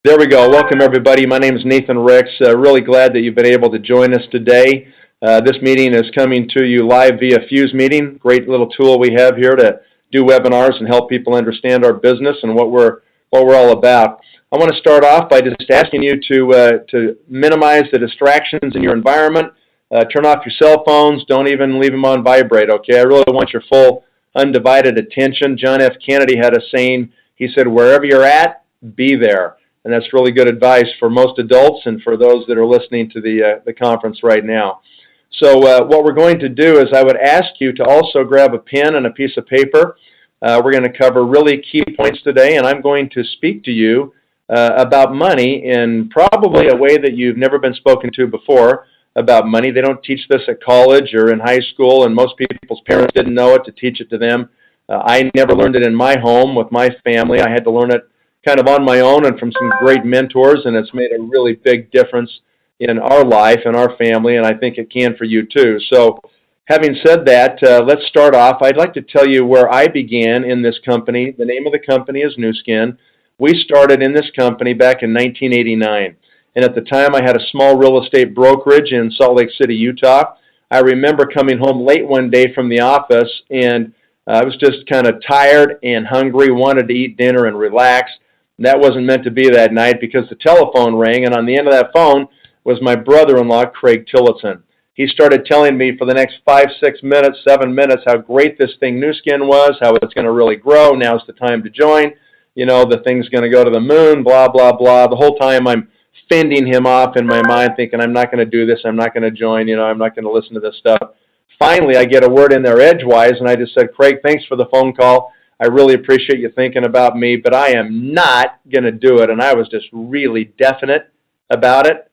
There we go. Welcome, everybody. My name is Nathan Ricks. Really glad that you've been able to join us today. This meeting is coming to you live via Fuse Meeting. Great little tool we have here to do webinars and help people understand our business and what we're all about. I want to start off by just asking you to minimize the distractions in your environment. Turn off your cell phones. Don't even leave them on vibrate, okay? I really want your full, undivided attention. John F. Kennedy had a saying. He said, wherever you're at, be there. And that's really good advice for most adults and for those that are listening to the conference right now. So what we're going to do is I would ask you to also grab a pen and a piece of paper. We're going to cover really key points today, and I'm going to speak to you about money in probably a way that you've never been spoken to before about money. They don't teach this at college or in high school, and most people's parents didn't know it to teach it to them. I never learned it in my home with my family. I had to learn it kind of on my own and from some great mentors, and it's made a really big difference in our life and our family, and I think it can for you too. So having said that, let's start off. I'd like to tell you where I began in this company. The name of the company is Nu Skin. We started in this company back in 1989, and at the time I had a small real estate brokerage in Salt Lake City, Utah. I remember coming home late one day from the office, and I was just kind of tired and hungry, wanted to eat dinner and relax. That wasn't meant to be that night because the telephone rang, and on the end of that phone was my brother-in-law, Craig Tillotson. He started telling me for the next 5, 6 minutes, 7 minutes how great this thing Nu Skin was, how it's going to really grow. Now's the time to join. You know, the thing's going to go to the moon, blah, blah, blah. The whole time I'm fending him off in my mind thinking I'm not going to do this, I'm not going to join, I'm not going to listen to this stuff. Finally, I get a word in there edgewise, and I just said, Craig, thanks for the phone call. I really appreciate you thinking about me, but I am not going to do it. And I was just really definite about it.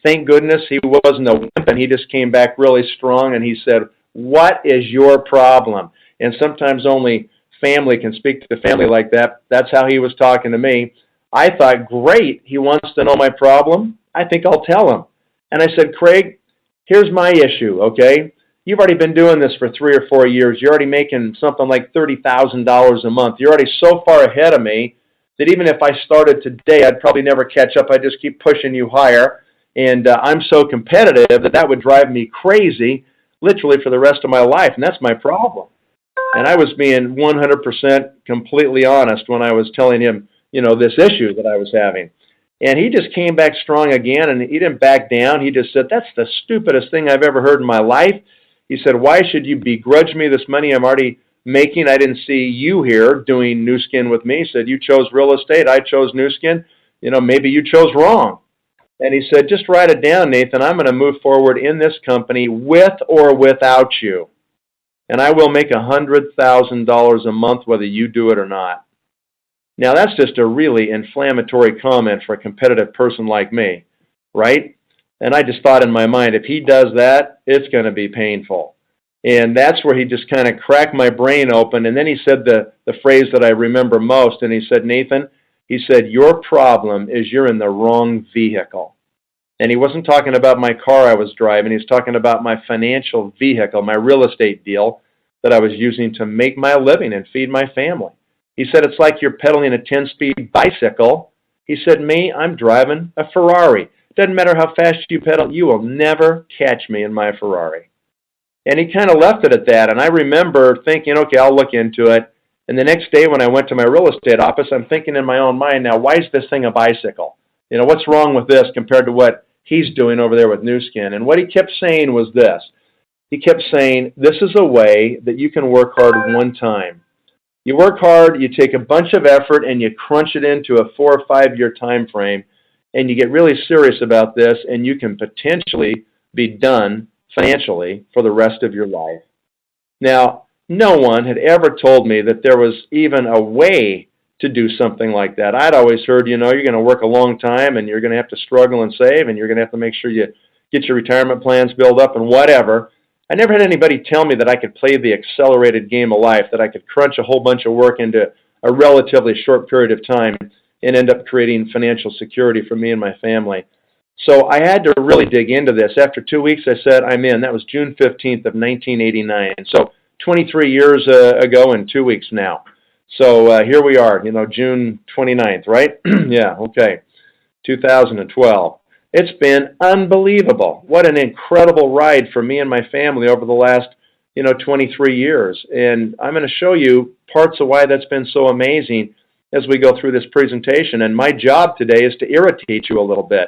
Thank goodness he wasn't a wimp, and he just came back really strong, and he said, what is your problem? And sometimes only family can speak to family like that. That's how he was talking to me. I thought, great, he wants to know my problem. I think I'll tell him. And I said, Craig, here's my issue, okay? You've already been doing this for 3 or 4 years. You're already making something like $30,000 a month. You're already so far ahead of me that even if I started today, I'd probably never catch up. I'd just keep pushing you higher. And I'm so competitive that would drive me crazy literally for the rest of my life. And that's my problem. And I was being 100% completely honest when I was telling him, this issue that I was having. And he just came back strong again, and he didn't back down. He just said, that's the stupidest thing I've ever heard in my life. He said, why should you begrudge me this money I'm already making? I didn't see you here doing Nu Skin with me. He said, you chose real estate. I chose Nu Skin. Maybe you chose wrong. And he said, just write it down, Nathan. I'm going to move forward in this company with or without you. And I will make $100,000 a month whether you do it or not. Now, that's just a really inflammatory comment for a competitive person like me, right? And I just thought in my mind, if he does that, it's going to be painful. And that's where he just kind of cracked my brain open. And then he said the phrase that I remember most. And he said, Nathan, he said, your problem is you're in the wrong vehicle. And he wasn't talking about my car I was driving. He was talking about my financial vehicle, my real estate deal that I was using to make my living and feed my family. He said, it's like you're pedaling a 10-speed bicycle. He said, me, I'm driving a Ferrari. Doesn't matter how fast you pedal, you will never catch me in my Ferrari. And he kind of left it at that. And I remember thinking, okay, I'll look into it. And the next day when I went to my real estate office, I'm thinking in my own mind, now, why is this thing a bicycle? What's wrong with this compared to what he's doing over there with Nu Skin? And what he kept saying was this. He kept saying, this is a way that you can work hard one time. You work hard, you take a bunch of effort, and you crunch it into a 4 or 5 year time frame. And you get really serious about this, and you can potentially be done financially for the rest of your life. Now, no one had ever told me that there was even a way to do something like that. I'd always heard, you're going to work a long time, and you're going to have to struggle and save, and you're going to have to make sure you get your retirement plans built up and whatever. I never had anybody tell me that I could play the accelerated game of life, that I could crunch a whole bunch of work into a relatively short period of time and end up creating financial security for me and my family. So I had to really dig into this. After 2 weeks, I said, I'm in. That was June 15th of 1989. So 23 years ago and 2 weeks now. So here we are, June 29th, right? Yeah, okay. 2012. It's been unbelievable. What an incredible ride for me and my family over the last, 23 years. And I'm going to show you parts of why that's been so amazing as we go through this presentation. And my job today is to irritate you a little bit.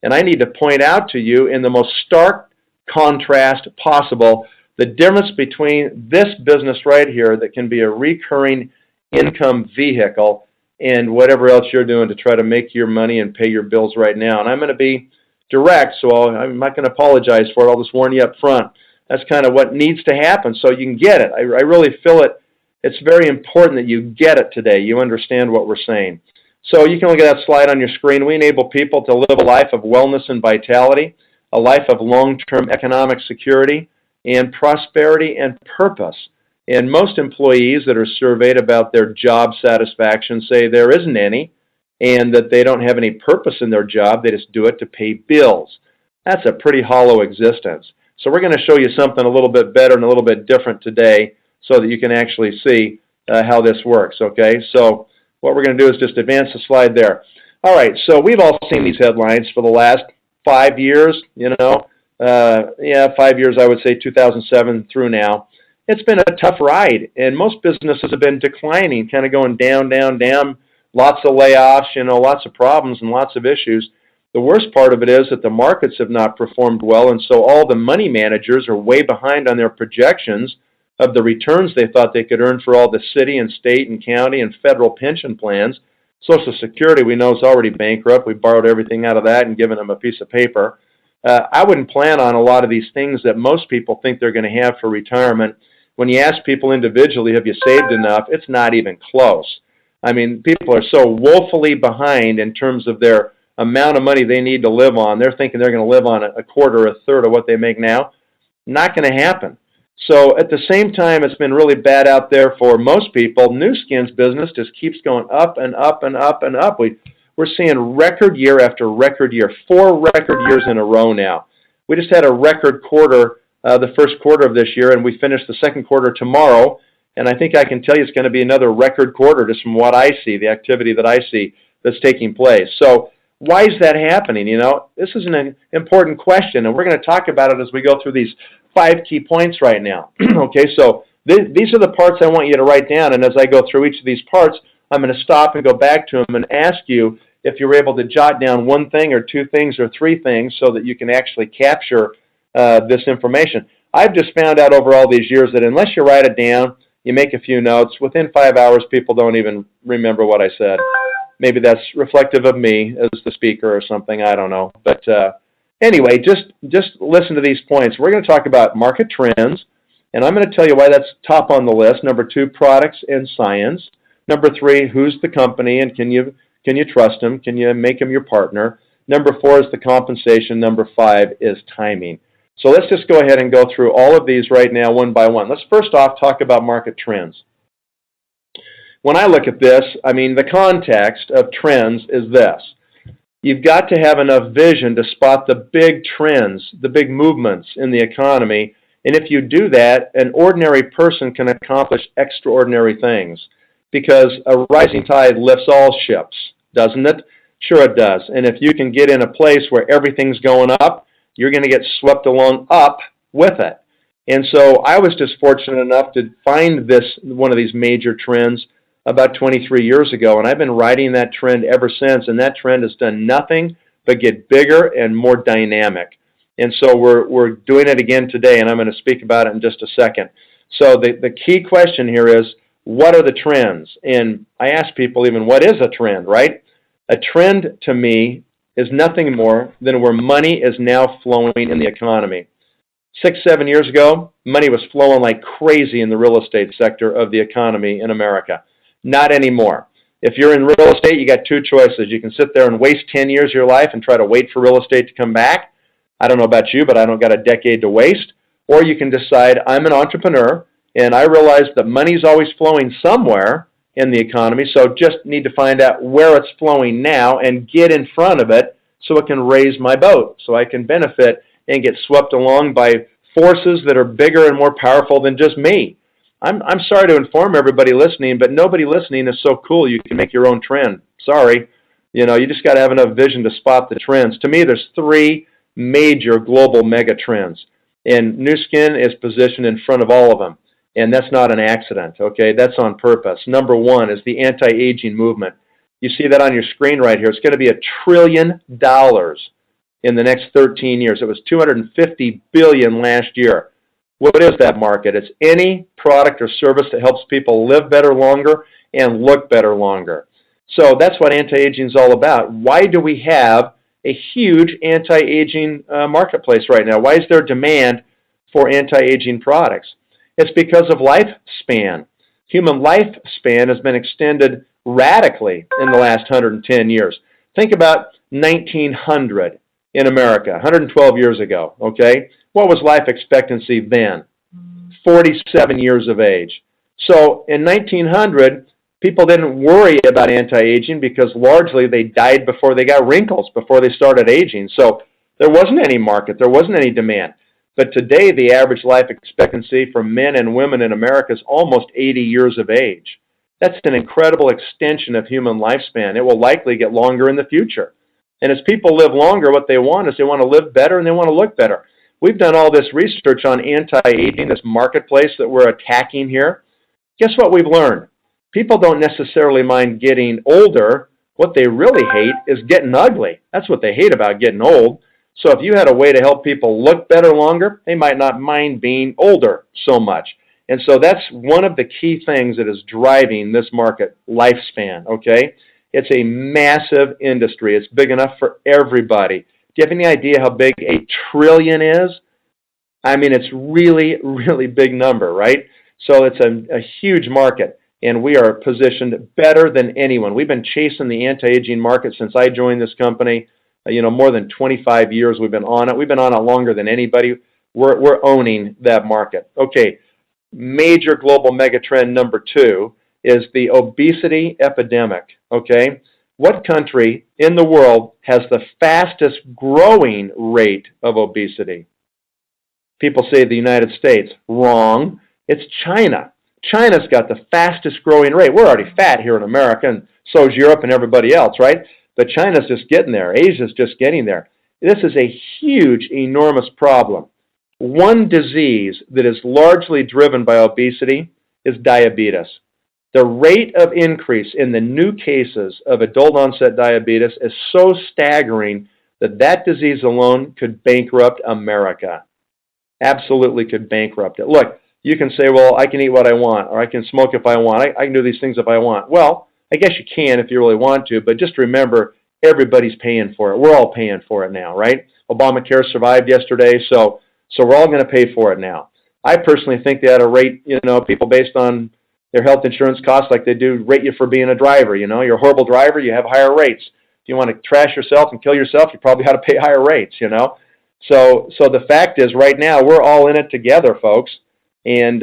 And I need to point out to you in the most stark contrast possible the difference between this business right here that can be a recurring income vehicle and whatever else you're doing to try to make your money and pay your bills right now. And I'm going to be direct, so I'm not going to apologize for it. I'll just warn you up front. That's kind of what needs to happen so you can get it. I really feel it. It's very important that you get it today. You understand what we're saying. So you can look at that slide on your screen. We enable people to live a life of wellness and vitality, a life of long-term economic security and prosperity and purpose. And most employees that are surveyed about their job satisfaction say there isn't any and that they don't have any purpose in their job. They just do it to pay bills. That's a pretty hollow existence. So we're going to show you something a little bit better and a little bit different today so that you can actually see how this works, okay? So what we're going to do is just advance the slide there. All right, so we've all seen these headlines for the last 5 years, 5 years, I would say 2007 through now. It's been a tough ride, and most businesses have been declining, kind of going down, down, down, lots of layoffs, lots of problems and lots of issues. The worst part of it is that the markets have not performed well, and so all the money managers are way behind on their projections of the returns they thought they could earn for all the city and state and county and federal pension plans. Social Security, we know, is already bankrupt. We borrowed everything out of that and given them a piece of paper. I wouldn't plan on a lot of these things that most people think they're going to have for retirement. When you ask people individually, have you saved enough, it's not even close. I mean, people are so woefully behind in terms of their amount of money they need to live on. They're thinking they're going to live on a quarter, a third of what they make now. Not going to happen. So at the same time, it's been really bad out there for most people. Nu Skin's business just keeps going up and up and up and up. We're seeing record year after record year, 4 record years in a row now. We just had a record quarter, the first quarter of this year, and we finished the second quarter tomorrow. And I think I can tell you it's going to be another record quarter just from what I see, the activity that I see that's taking place. So why is that happening? This is an important question, and we're going to talk about it as we go through these 5 key points right now. Okay, so these are the parts I want you to write down, and as I go through each of these parts, I'm going to stop and go back to them and ask you if you're able to jot down 1 thing or 2 things or 3 things so that you can actually capture this information. I've just found out over all these years that unless you write it down, you make a few notes, within 5 hours people don't even remember what I said. Maybe that's reflective of me as the speaker or something, I don't know. But anyway, just listen to these points. We're going to talk about market trends, and I'm going to tell you why that's top on the list. Number 2, products and science. Number 3, who's the company and can you trust them? Can you make them your partner? Number 4 is the compensation. Number 5 is timing. So let's just go ahead and go through all of these right now one by one. Let's first off talk about market trends. When I look at this, the context of trends is this. You've got to have enough vision to spot the big trends, the big movements in the economy. And if you do that, an ordinary person can accomplish extraordinary things because a rising tide lifts all ships, doesn't it? Sure it does. And if you can get in a place where everything's going up, you're going to get swept along up with it. And so I was just fortunate enough to find one of these major trends about 23 years ago, and I've been riding that trend ever since, and that trend has done nothing but get bigger and more dynamic. And so we're doing it again today, and I'm going to speak about it in just a second. So the key question here is, what are the trends? And I ask people even, what is a trend, right? A trend to me is nothing more than where money is now flowing in the economy. 6, 7 years ago, money was flowing like crazy in the real estate sector of the economy in America. Not anymore. If you're in real estate, you got 2 choices. You can sit there and waste 10 years of your life and try to wait for real estate to come back. I don't know about you, but I don't got a decade to waste. Or you can decide, I'm an entrepreneur, and I realize that money's always flowing somewhere in the economy, so just need to find out where it's flowing now and get in front of it so it can raise my boat, so I can benefit and get swept along by forces that are bigger and more powerful than just me. I'm sorry to inform everybody listening, but nobody listening is so cool you can make your own trend. Sorry. You just got to have enough vision to spot the trends. To me, there's three major global mega trends, and Nu Skin is positioned in front of all of them, and that's not an accident, okay? That's on purpose. Number one is the anti-aging movement. You see that on your screen right here. It's going to be $1 trillion in the next 13 years. It was $250 billion last year. What is that market? It's any product or service that helps people live better longer and look better longer. So that's what anti-aging is all about. Why do we have a huge anti-aging marketplace right now? Why is there demand for anti-aging products? It's because of lifespan. Human lifespan has been extended radically in the last 110 years. Think about 1900 in America, 112 years ago, okay? What was life expectancy then? 47 years of age. So in 1900, people didn't worry about anti-aging because largely they died before they got wrinkles, before they started aging. So there wasn't any market, there wasn't any demand. But today, the average life expectancy for men and women in America is almost 80 years of age. That's an incredible extension of human lifespan. It will likely get longer in the future. And as people live longer, what they want is they want to live better and they want to look better. We've done all this research on anti-aging, this marketplace that we're attacking here. Guess what we've learned? People don't necessarily mind getting older. What they really hate is getting ugly. That's what they hate about getting old. So if you had a way to help people look better longer, they might not mind being older so much. And so that's one of the key things that is driving this market, lifespan, okay? It's a massive industry. It's big enough for everybody. Do you have any idea how big $1 trillion is? I mean, it's really, really big number, right? So it's a huge market, and we are positioned better than anyone. We've been chasing the anti-aging market since I joined this company. More than 25 years we've been on it. We've been on it longer than anybody. We're owning that market. Okay, major global megatrend number 2 is the obesity epidemic, okay? What country in the world has the fastest growing rate of obesity? People say the United States. Wrong. It's China. China's got the fastest growing rate. We're already fat here in America, and so is Europe and everybody else, right? But China's just getting there. Asia's just getting there. This is a huge, enormous problem. One disease that is largely driven by obesity is diabetes. The rate of increase in the new cases of adult onset diabetes is so staggering that that disease alone could bankrupt America. Absolutely could bankrupt it. Look, you can say, well, I can eat what I want, or I can smoke if I want. I can do these things if I want. Well, I guess you can if you really want to, but just remember, everybody's paying for it. We're all paying for it now, right? Obamacare survived yesterday, so we're all going to pay for it now. I personally think they ought to rate, people based on their health insurance costs like they do rate you for being a driver. You're a horrible driver, you have higher rates. If you want to trash yourself and kill yourself, you probably ought to pay higher rates, So the fact is, right now, we're all in it together, folks. And,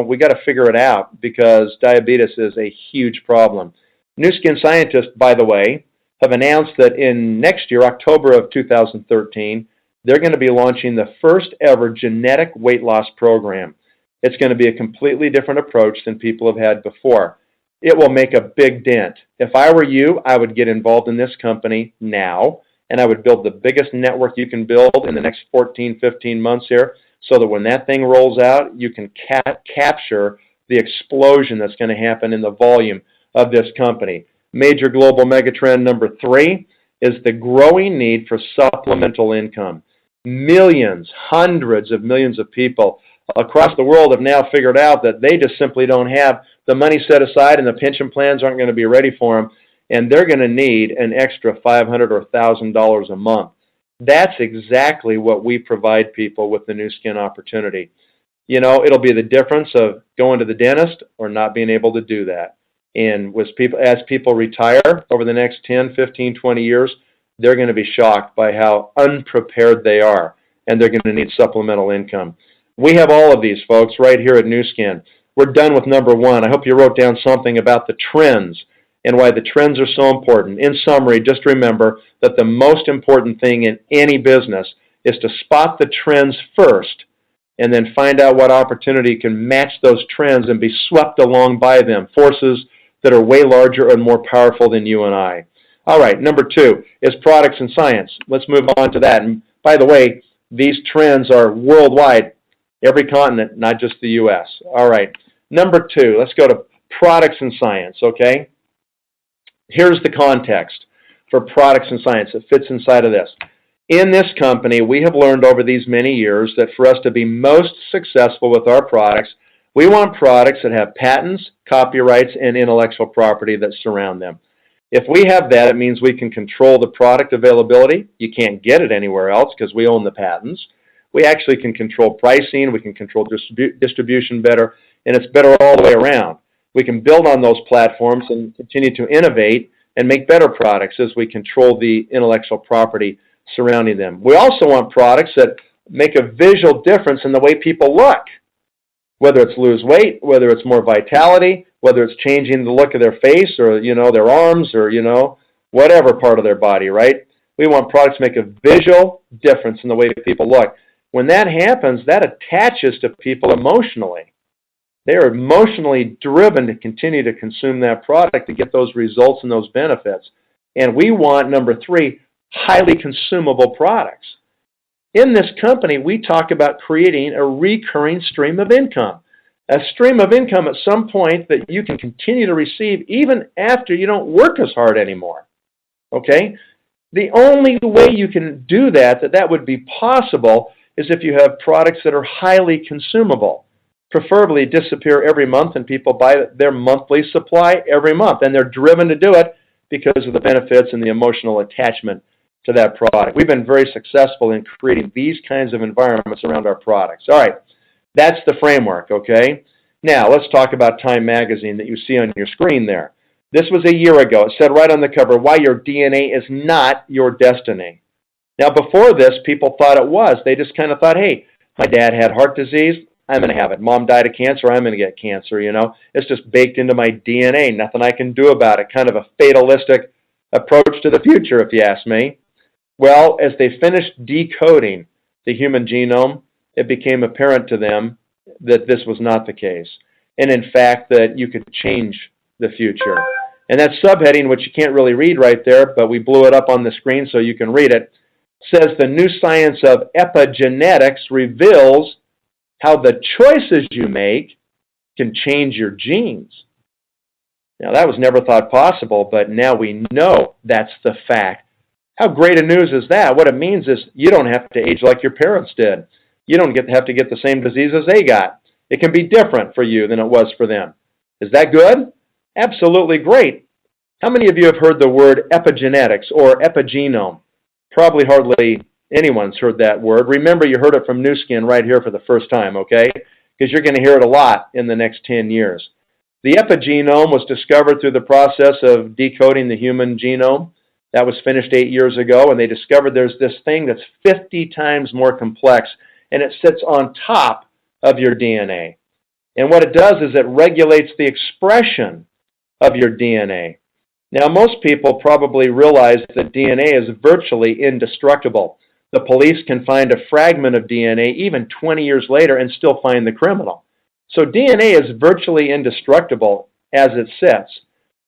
we got to figure it out because diabetes is a huge problem. Nu Skin scientists, by the way, have announced that in next year, October of 2013, they're going to be launching the first ever genetic weight loss program. It's going to be a completely different approach than people have had before. It will make a big dent. If I were you, I would get involved in this company now, and I would build the biggest network you can build in the next 14, 15 months here, so that when that thing rolls out, you can capture the explosion that's going to happen in the volume of this company. Major global megatrend number 3 is the growing need for supplemental income. Millions, hundreds of millions of people across the world have now figured out that they just simply don't have the money set aside, and the pension plans aren't going to be ready for them, and they're going to need an extra $500 or $1,000 a month. That's exactly what we provide people with the Nu Skin opportunity. It'll be the difference of going to the dentist or not being able to do that. And as people retire over the next 10, 15, 20 years, they're going to be shocked by how unprepared they are, and they're going to need supplemental income. We have all of these, folks, right here at Nu Skin. We're done with number 1. I hope you wrote down something about the trends and why the trends are so important. In summary, just remember that the most important thing in any business is to spot the trends first and then find out what opportunity can match those trends and be swept along by them, forces that are way larger and more powerful than you and I. All right, number 2 is products and science. Let's move on to that. And by the way, these trends are worldwide, every continent, not just the U.S. All right, number 2, let's go to products and science, okay? Here's the context for products and science that fits inside of this. In this company, we have learned over these many years that for us to be most successful with our products, we want products that have patents, copyrights, and intellectual property that surround them. If we have that, it means we can control the product availability. You can't get it anywhere else because we own the patents. We actually can control pricing, we can control distribution better, and it's better all the way around. We can build on those platforms and continue to innovate and make better products as we control the intellectual property surrounding them. We also want products that make a visual difference in the way people look, whether it's lose weight, whether it's more vitality, whether it's changing the look of their face or, their arms or, whatever part of their body, right? We want products to make a visual difference in the way people look. When that happens, that attaches to people emotionally. They are emotionally driven to continue to consume that product to get those results and those benefits. And we want, number 3, highly consumable products. In this company, we talk about creating a recurring stream of income. A stream of income at some point that you can continue to receive even after you don't work as hard anymore. Okay? The only way you can do that would be possible is if you have products that are highly consumable. Preferably disappear every month and people buy their monthly supply every month. And they're driven to do it because of the benefits and the emotional attachment to that product. We've been very successful in creating these kinds of environments around our products. All right, that's the framework, okay? Now, let's talk about Time Magazine that you see on your screen there. This was a year ago. It said right on the cover, why your DNA is not your destiny. Now, before this, people thought it was. They just kind of thought, hey, my dad had heart disease, I'm going to have it. Mom died of cancer, I'm going to get cancer, It's just baked into my DNA. Nothing I can do about it. Kind of a fatalistic approach to the future, if you ask me. Well, as they finished decoding the human genome, it became apparent to them that this was not the case. And in fact, that you could change the future. And that subheading, which you can't really read right there, but we blew it up on the screen so you can read it, says the new science of epigenetics reveals how the choices you make can change your genes. Now, that was never thought possible, but now we know that's the fact. How great a news is that? What it means is you don't have to age like your parents did. You don't have to get the same diseases they got. It can be different for you than it was for them. Is that good? Absolutely great. How many of you have heard the word epigenetics or epigenome? Probably hardly anyone's heard that word. Remember, you heard it from Nu Skin right here for the first time, okay? Because you're going to hear it a lot in the next 10 years. The epigenome was discovered through the process of decoding the human genome. That was finished 8 years ago, and they discovered there's this thing that's 50 times more complex, and it sits on top of your DNA. And what it does is it regulates the expression of your DNA. Now, most people probably realize that DNA is virtually indestructible. The police can find a fragment of DNA even 20 years later and still find the criminal. So DNA is virtually indestructible as it sits.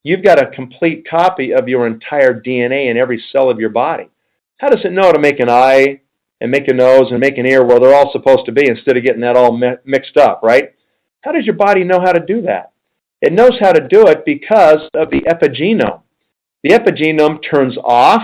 You've got a complete copy of your entire DNA in every cell of your body. How does it know to make an eye and make a nose and make an ear where they're all supposed to be instead of getting that all mixed up, right? How does your body know how to do that? It knows how to do it because of the epigenome. The epigenome turns off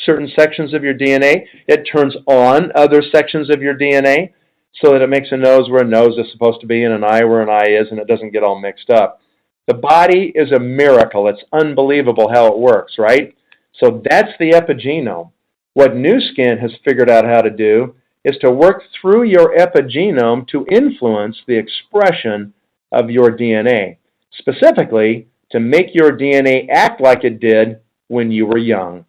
certain sections of your DNA. It turns on other sections of your DNA so that it makes a nose where a nose is supposed to be and an eye where an eye is, and it doesn't get all mixed up. The body is a miracle. It's unbelievable how it works, right? So that's the epigenome. What Nu Skin has figured out how to do is to work through your epigenome to influence the expression of your DNA, specifically to make your DNA act like it did when you were young.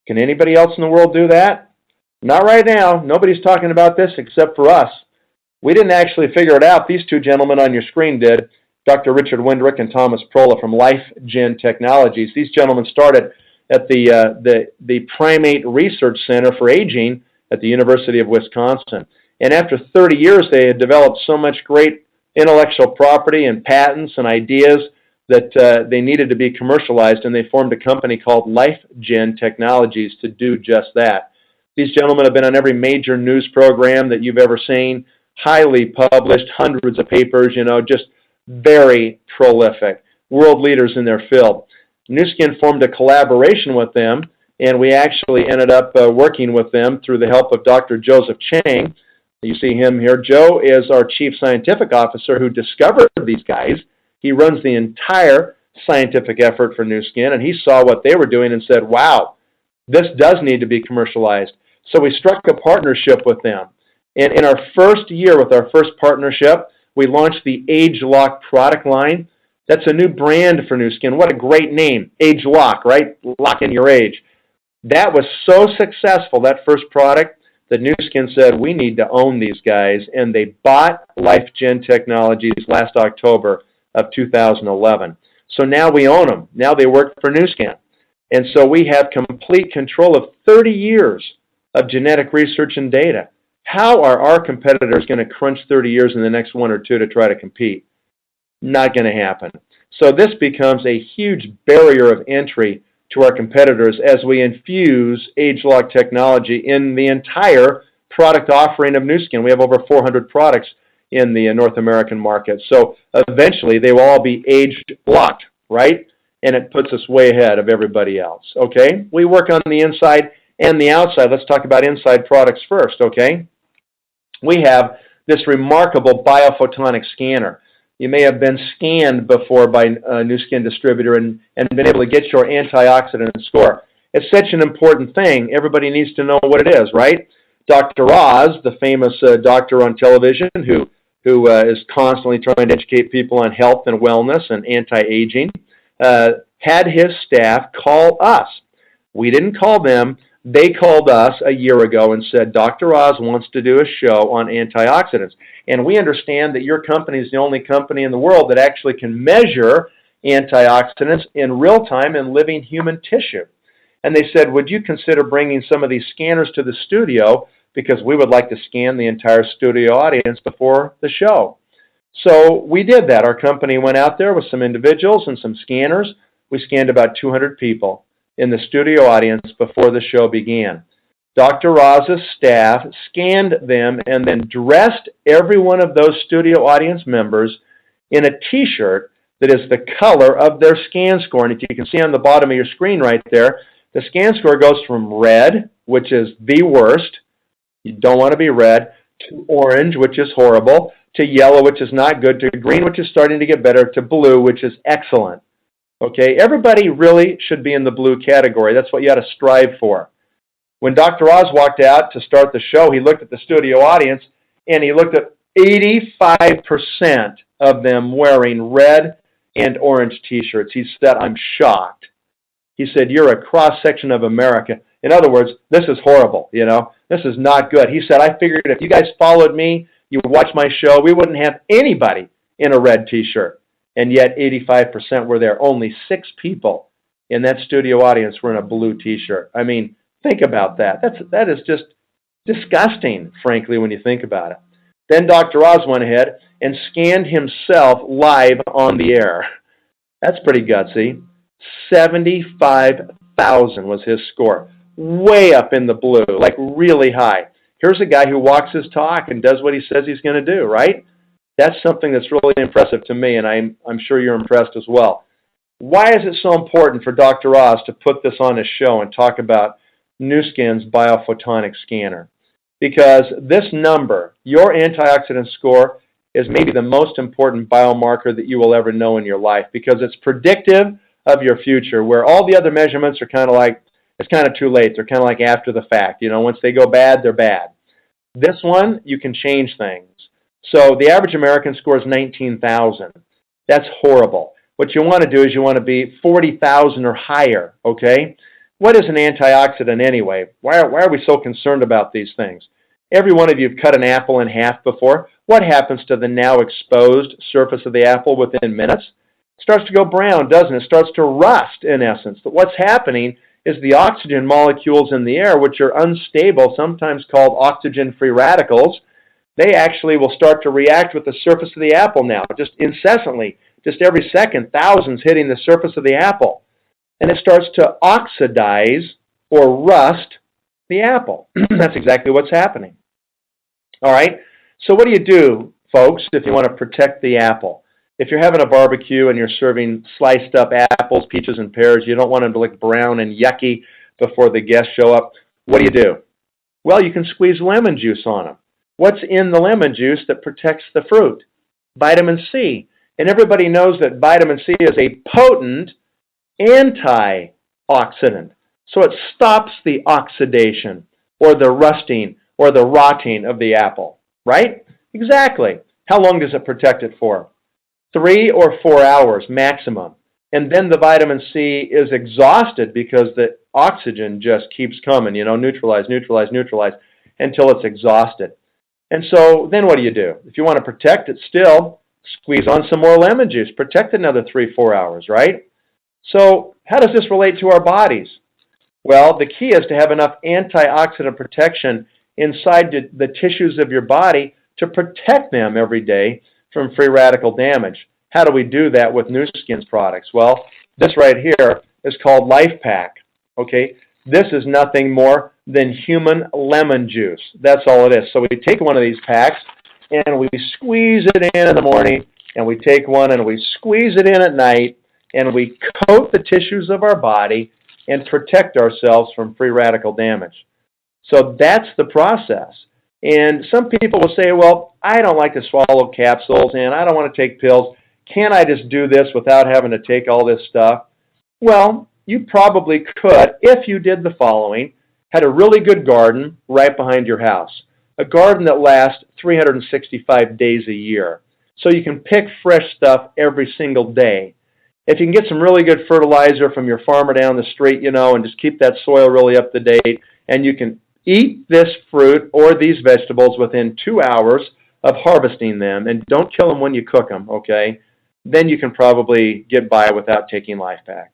Can anybody else in the world do that? Not right now. Nobody's talking about this except for us. We didn't actually figure it out. These two gentlemen on your screen did, Dr. Richard Windrick and Thomas Prola from LifeGen Technologies. These gentlemen started at the Primate Research Center for Aging at the University of Wisconsin. And after 30 years, they had developed so much great intellectual property and patents and ideas that they needed to be commercialized, and they formed a company called LifeGen Technologies to do just that. These gentlemen have been on every major news program that you've ever seen, highly published, hundreds of papers, just very prolific, world leaders in their field. Nu Skin formed a collaboration with them, and we actually ended up working with them through the help of Dr. Joseph Chang. You see him here. Joe is our Chief Scientific Officer who discovered these guys. He runs the entire scientific effort for Nu Skin, and he saw what they were doing and said, wow, this does need to be commercialized. So we struck a partnership with them. And in our first year with our first partnership, we launched the ageLOC product line. That's a new brand for Nu Skin. What a great name, ageLOC, right? Lock in your age. That was so successful, that first product, that Nu Skin said, we need to own these guys, and they bought LifeGen Technologies last October of 2011. So now we own them. Now they work for Nu Skin. And so we have complete control of 30 years of genetic research and data. How are our competitors going to crunch 30 years in the next 1 or 2 to try to compete? Not going to happen. So this becomes a huge barrier of entry to our competitors as we infuse ageLOC technology in the entire product offering of Nu Skin. We have over 400 products in the North American market. So eventually they will all be age-locked, right? And it puts us way ahead of everybody else, okay? We work on the inside and the outside. Let's talk about inside products first, okay? We have this remarkable biophotonic scanner. You may have been scanned before by a Nu Skin distributor and been able to get your antioxidant score. It's such an important thing. Everybody needs to know what it is, right? Dr. Oz, the famous doctor on television who is constantly trying to educate people on health and wellness and anti-aging, had his staff call us. We didn't call them. They called us a year ago and said, Dr. Oz wants to do a show on antioxidants. And we understand that your company is the only company in the world that actually can measure antioxidants in real time in living human tissue. And they said, would you consider bringing some of these scanners to the studio, because we would like to scan the entire studio audience before the show. So we did that. Our company went out there with some individuals and some scanners. We scanned about 200 people in the studio audience before the show began. Dr. Oz's staff scanned them and then dressed every one of those studio audience members in a t-shirt that is the color of their scan score. And if you can see on the bottom of your screen right there, the scan score goes from red, which is the worst, you don't want to be red, to orange, which is horrible, to yellow, which is not good, to green, which is starting to get better, to blue, which is excellent. Okay, everybody really should be in the blue category. That's what you ought to strive for. When Dr. Oz walked out to start the show, he looked at the studio audience, and he looked at 85% of them wearing red and orange t-shirts. He said, I'm shocked. He said, you're a cross-section of America. In other words, this is horrible, you know. This is not good. He said, I figured if you guys followed me, you would watch my show, we wouldn't have anybody in a red t-shirt. And yet 85% were there. Only 6 people in that studio audience were in a blue t-shirt. I mean, think about that. That is just disgusting, frankly, when you think about it. Then Dr. Oz went ahead and scanned himself live on the air. That's pretty gutsy. 75,000 was his score. Way up in the blue, like really high. Here's a guy who walks his talk and does what he says he's going to do, right? That's something that's really impressive to me, and I'm sure you're impressed as well. Why is it so important for Dr. Oz to put this on his show and talk about Nu Skin's biophotonic scanner? Because this number, your antioxidant score, is maybe the most important biomarker that you will ever know in your life, because it's predictive of your future, where all the other measurements are kind of like, it's kind of too late. They're kind of like after the fact. You know, once they go bad, they're bad. This one, you can change things. So the average American scores 19,000. That's horrible. What you want to do is you want to be 40,000 or higher, okay? What is an antioxidant anyway? Why are we so concerned about these things? Every one of you have cut an apple in half before. What happens to the now exposed surface of the apple within minutes? It starts to go brown, doesn't it? It starts to rust, in essence. But what's happening is the oxygen molecules in the air, which are unstable, sometimes called oxygen-free radicals, they actually will start to react with the surface of the apple now, just incessantly, just every second, thousands hitting the surface of the apple. And it starts to oxidize or rust the apple. That's exactly what's happening. All right? So what do you do, folks, if you want to protect the apple? If you're having a barbecue and you're serving sliced up apples, peaches, and pears, you don't want them to look brown and yucky before the guests show up. What do? Well, you can squeeze lemon juice on them. What's in the lemon juice that protects the fruit? Vitamin C. And everybody knows that vitamin C is a potent antioxidant. So it stops the oxidation or the rusting or the rotting of the apple, right? Exactly. How long does it protect it for? 3 or 4 hours maximum. And then the vitamin C is exhausted because the oxygen just keeps coming, neutralize until it's exhausted. And so then what do? If you want to protect it still, squeeze on some more lemon juice. Protect another 3-4 hours, right? So how does this relate to our bodies? Well, the key is to have enough antioxidant protection inside the tissues of your body to protect them every day from free radical damage. How do we do that with Nu Skin's products? Well, this right here is called LifePak. Okay, this is nothing more than human lemon juice. That's all it is. So we take one of these packs and we squeeze it in the morning, and we take one and we squeeze it in at night, and we coat the tissues of our body and protect ourselves from free radical damage. So that's the process. And some people will say, well, I don't like to swallow capsules and I don't want to take pills. Can't I just do this without having to take all this stuff? Well, you probably could if you did the following. Had a really good garden right behind your house. A garden that lasts 365 days a year. So you can pick fresh stuff every single day. If you can get some really good fertilizer from your farmer down the street, and just keep that soil really up to date, and you can eat this fruit or these vegetables within 2 hours of harvesting them, and don't kill them when you cook them, okay? Then you can probably get by without taking LifePak.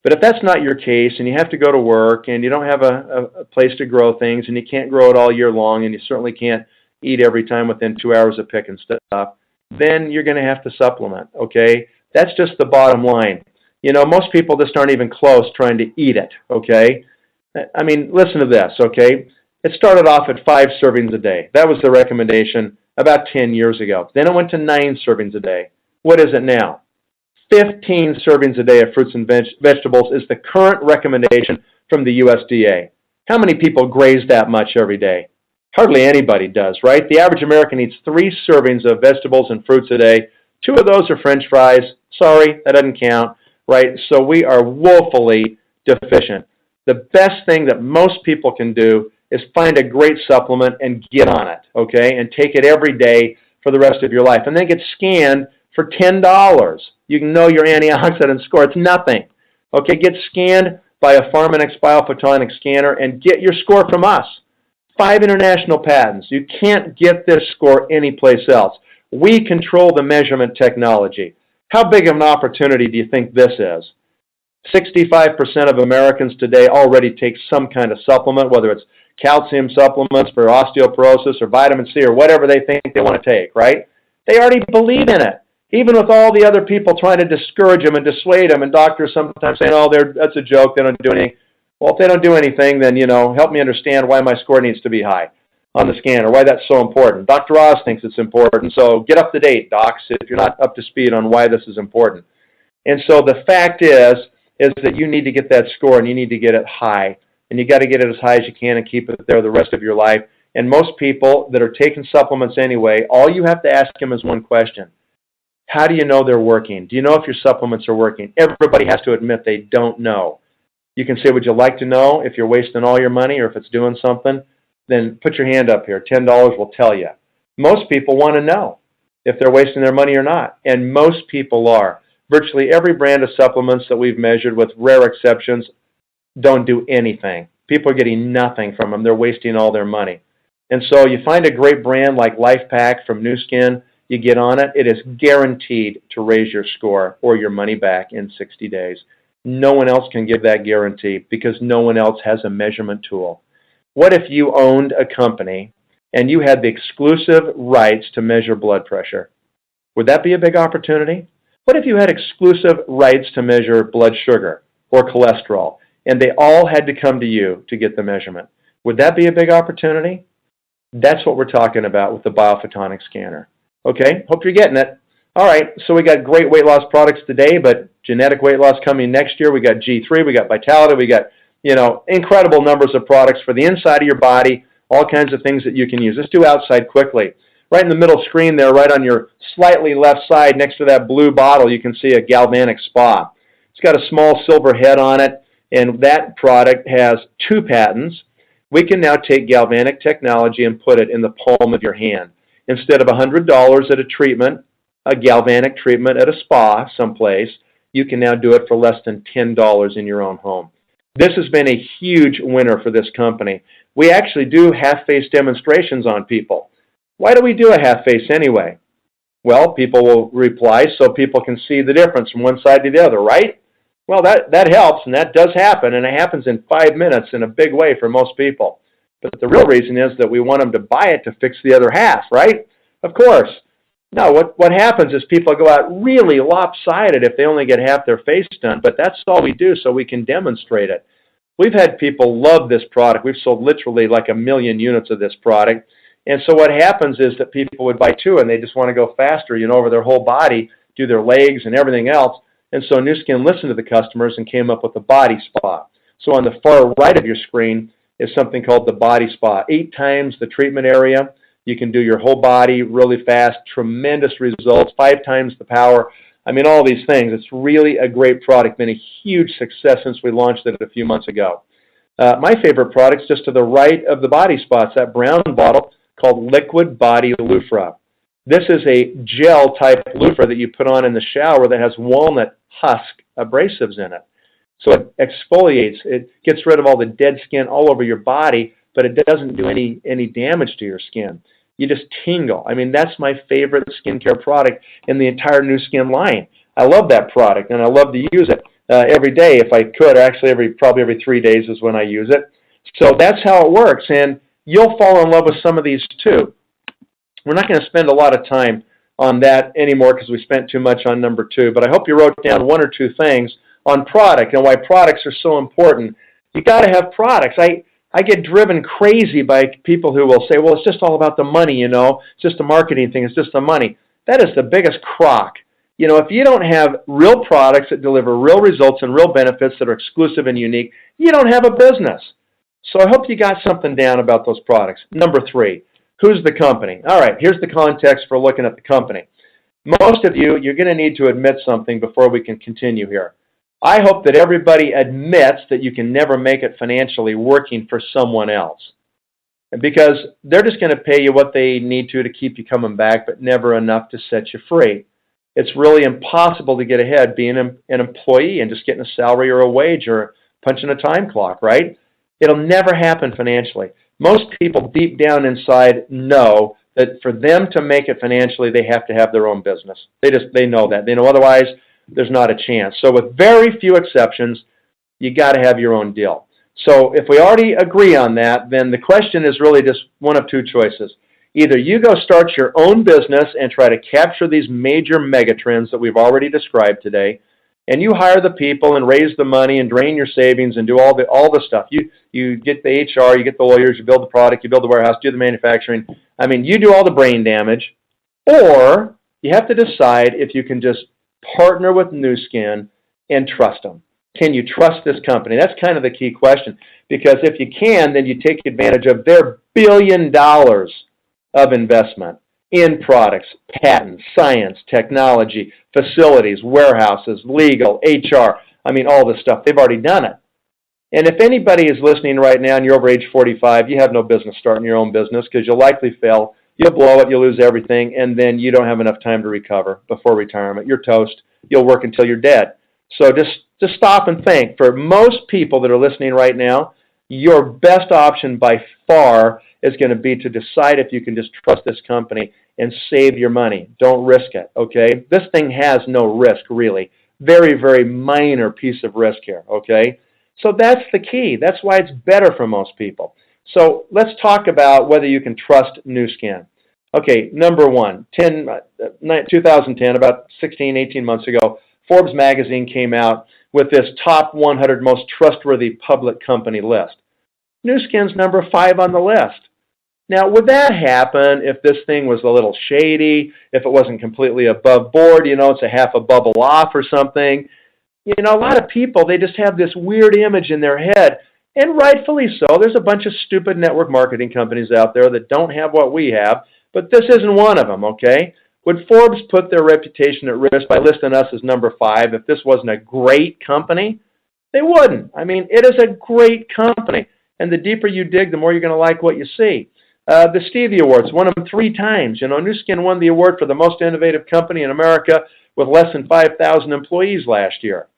But if that's not your case, and you have to go to work, and you don't have a place to grow things, and you can't grow it all year long, and you certainly can't eat every time within 2 hours of picking stuff, then you're going to have to supplement, okay? That's just the bottom line. Most people just aren't even close trying to eat it, okay? I mean, listen to this, okay? It started off at 5 servings a day. That was the recommendation about 10 years ago. Then it went to 9 servings a day. What is it now? 15 servings a day of fruits and vegetables is the current recommendation from the USDA. How many people graze that much every day? Hardly anybody does, right? The average American eats 3 servings of vegetables and fruits a day. 2 of those are French fries. Sorry, that doesn't count, right? So we are woefully deficient. The best thing that most people can do is find a great supplement and get on it, okay? And take it every day for the rest of your life. And then get scanned for $10. You can know your antioxidant score. It's nothing. Okay, get scanned by a Pharmanex biophotonic scanner and get your score from us. 5 international patents. You can't get this score anyplace else. We control the measurement technology. How big of an opportunity do you think this is? 65% of Americans today already take some kind of supplement, whether it's calcium supplements for osteoporosis or vitamin C or whatever they think they want to take, right? They already believe in it. Even with all the other people trying to discourage them and dissuade them, and doctors sometimes saying, oh, that's a joke, they don't do anything. Well, if they don't do anything, then, help me understand why my score needs to be high on the scanner, why that's so important. Dr. Oz thinks it's important, so get up to date, docs, if you're not up to speed on why this is important. And so the fact is that you need to get that score, and you need to get it high. And you got to get it as high as you can and keep it there the rest of your life. And most people that are taking supplements anyway, all you have to ask them is one question. How do you know they're working? Do you know if your supplements are working? Everybody has to admit they don't know. You can say, would you like to know if you're wasting all your money or if it's doing something? Then put your hand up here. $10 will tell you. Most people want to know if they're wasting their money or not. And most people are. Virtually every brand of supplements that we've measured, with rare exceptions, don't do anything. People are getting nothing from them. They're wasting all their money. And so you find a great brand like LifePak from Nu Skin, you get on it, it is guaranteed to raise your score or your money back in 60 days. No one else can give that guarantee because no one else has a measurement tool. What if you owned a company and you had the exclusive rights to measure blood pressure? Would that be a big opportunity? What if you had exclusive rights to measure blood sugar or cholesterol, and they all had to come to you to get the measurement? Would that be a big opportunity? That's what we're talking about with the Biophotonic scanner. Okay, hope you're getting it. All right, so we got great weight loss products today, but genetic weight loss coming next year. We got G3, we got Vitality, we got, incredible numbers of products for the inside of your body, all kinds of things that you can use. Let's do outside quickly. Right in the middle screen there, right on your slightly left side next to that blue bottle, you can see a Galvanic Spa. It's got a small silver head on it, and that product has 2 patents. We can now take galvanic technology and put it in the palm of your hand. Instead of $100 at a treatment, a galvanic treatment at a spa someplace, you can now do it for less than $10 in your own home. This has been a huge winner for this company. We actually do half-face demonstrations on people. Why do we do a half-face anyway? Well, people will reply so people can see the difference from one side to the other, right? Well, that helps, and that does happen, and it happens in 5 minutes in a big way for most people. But the real reason is that we want them to buy it to fix the other half, right? Of course. No, what happens is people go out really lopsided if they only get half their face done, but that's all we do so we can demonstrate it. We've had people love this product. We've sold literally like 1 million units of this product. And so what happens is that people would buy 2 and they just want to go faster, over their whole body, do their legs and everything else. And so Nu Skin listened to the customers and came up with the Body Spa. So on the far right of your screen is something called the Body Spa. 8 times the treatment area. You can do your whole body really fast, tremendous results, 5 times the power. I mean, all these things. It's really a great product, been a huge success since we launched it a few months ago. My favorite product's just to the right of the Body Spa. It's that brown bottle called Liquid Body Loofah. This is a gel-type loofah that you put on in the shower that has walnut husk abrasives in it. So it exfoliates. It gets rid of all the dead skin all over your body, but it doesn't do any damage to your skin. You just tingle. I mean, that's my favorite skincare product in the entire Nu Skin line. I love that product, and I love to use it every day if I could. Actually, probably every 3 days is when I use it. So that's how it works, and you'll fall in love with some of these too. We're not going to spend a lot of time on that anymore because we spent too much on number 2, but I hope you wrote down 1 or 2 things on product and why products are so important. You got to have products. I get driven crazy by people who will say, well, it's just all about the money, it's just a marketing thing, it's just the money. That is the biggest crock. If you don't have real products that deliver real results and real benefits that are exclusive and unique, you don't have a business. So I hope you got something down about those products. Number 3, who's the company? All right, here's the context for looking at the company. Most of you're going to need to admit something before we can continue here. I hope that everybody admits that you can never make it financially working for someone else. Because they're just going to pay you what they need to keep you coming back, but never enough to set you free. It's really impossible to get ahead being an employee and just getting a salary or a wage or punching a time clock, right? It'll never happen financially. Most people deep down inside know that for them to make it financially, they have to have their own business. They know that. They know otherwise there's not a chance. So with very few exceptions, you got to have your own deal. So if we already agree on that, then the question is really just one of 2 choices. Either you go start your own business and try to capture these major megatrends that we've already described today, and you hire the people and raise the money and drain your savings and do all the stuff. You get the HR, you get the lawyers, you build the product, you build the warehouse, do the manufacturing. I mean, you do all the brain damage. Or you have to decide if you can just partner with Nu Skin and trust them. Can you trust this company? That's kind of the key question. Because if you can, then you take advantage of their $1 billion of investment in products, patents, science, technology, facilities, warehouses, legal, HR. I mean, all this stuff. They've already done it. And if anybody is listening right now and you're over age 45, you have no business starting your own business because you'll likely fail. You'll blow it, you'll lose everything, and then you don't have enough time to recover before retirement. You're toast. You'll work until you're dead. So just stop and think. For most people that are listening right now, your best option by far is going to be to decide if you can just trust this company and save your money. Don't risk it, okay? This thing has no risk, really. Very, very minor piece of risk here, okay? So that's the key. That's why it's better for most people. So let's talk about whether you can trust Nu Skin. Okay, number one, 2010, about 16, 18 months ago, Forbes magazine came out with this top 100 most trustworthy public company list. Nu Skin's number 5 on the list. Now, would that happen if this thing was a little shady, if it wasn't completely above board, it's a half a bubble off or something? A lot of people, they just have this weird image in their head, and rightfully so. There's a bunch of stupid network marketing companies out there that don't have what we have, but this isn't one of them, okay? Would Forbes put their reputation at risk by listing us as number 5 if this wasn't a great company? They wouldn't. I mean, it is a great company, and the deeper you dig, the more you're going to like what you see. The Stevie Awards, won them 3 times. Nu Skin won the award for the most innovative company in America with less than 5,000 employees last year.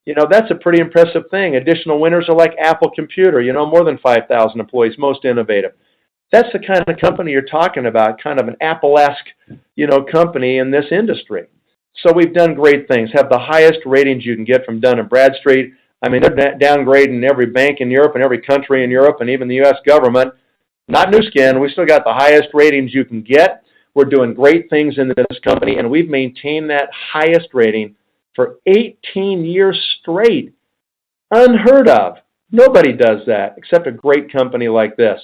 That's a pretty impressive thing. Additional winners are like Apple Computer, more than 5,000 employees, most innovative. That's the kind of company you're talking about, kind of an Apple-esque, company in this industry. So we've done great things, have the highest ratings you can get from Dun & Bradstreet. I mean, they're downgrading every bank in Europe and every country in Europe and even the U.S. government. Not Nu Skin. We still got the highest ratings you can get. We're doing great things in this company, and we've maintained that highest rating for 18 years straight. Unheard of. Nobody does that except a great company like this.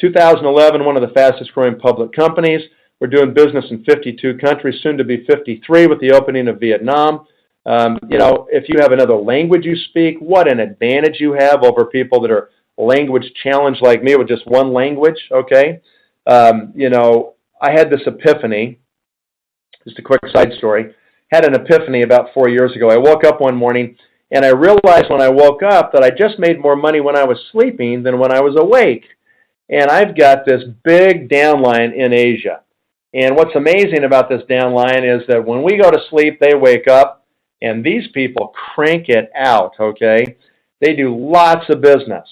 2011, one of the fastest growing public companies. We're doing business in 52 countries, soon to be 53 with the opening of Vietnam. If you have another language you speak, what an advantage you have over people that are language challenged like me with just one language, okay? I had this epiphany, just a quick side story, had an epiphany about 4 years ago. I woke up one morning and I realized when I woke up that I just made more money when I was sleeping than when I was awake. And I've got this big downline in Asia. And what's amazing about this downline is that when we go to sleep, they wake up and these people crank it out, okay? They do lots of business.